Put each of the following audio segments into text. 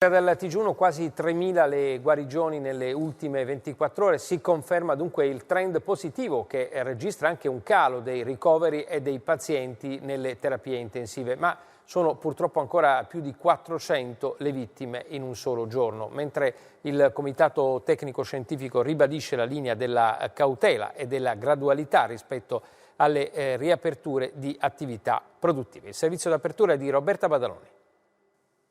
Del TG1 quasi 3.000 le guarigioni nelle ultime 24 ore, si conferma dunque il trend positivo che registra anche un calo dei ricoveri e dei pazienti nelle terapie intensive, ma sono purtroppo ancora più di 400 le vittime in un solo giorno, mentre il Comitato Tecnico Scientifico ribadisce la linea della cautela e della gradualità rispetto alle riaperture di attività produttive. Il servizio d'apertura è di Roberta Badaloni.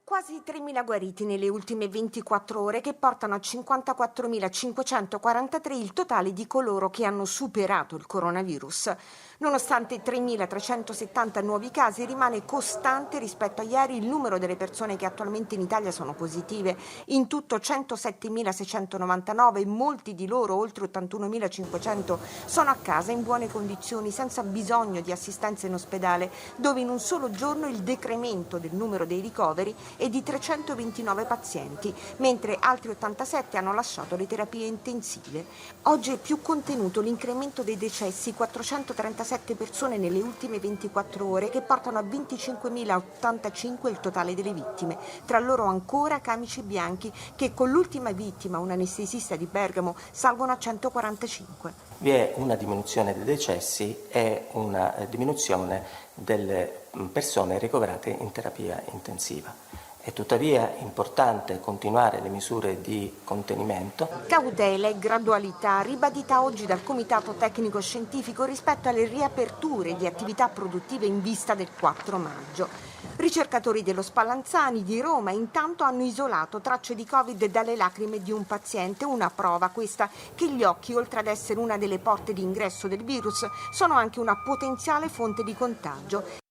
Quasi 3.000 guariti nelle ultime 24 ore che portano a 54.543 il totale di coloro che hanno superato il coronavirus. Nonostante 3.370 nuovi casi, rimane costante rispetto a ieri il numero delle persone che attualmente in Italia sono positive. In tutto 107.699, molti di loro, oltre 81.500, sono a casa in buone condizioni, senza bisogno di assistenza in ospedale, dove in un solo giorno il decremento del numero dei ricoveri è di 329 pazienti, mentre altri 87 hanno lasciato le terapie intensive. Oggi è più contenuto l'incremento dei decessi, 437 persone nelle ultime 24 ore, che portano a 25.085 il totale delle vittime. Tra loro ancora camici bianchi, che con l'ultima vittima, un anestesista di Bergamo, salgono a 145. Vi è una diminuzione dei decessi e una diminuzione delle persone ricoverate in terapia intensiva. È tuttavia importante continuare le misure di contenimento. Cautela e gradualità ribadita oggi dal Comitato Tecnico Scientifico rispetto alle riaperture di attività produttive in vista del 4 maggio. Ricercatori dello Spallanzani di Roma intanto hanno isolato tracce di Covid dalle lacrime di un paziente, una prova questa che gli occhi, oltre ad essere una delle porte di ingresso del virus, sono anche una potenziale fonte di contagio.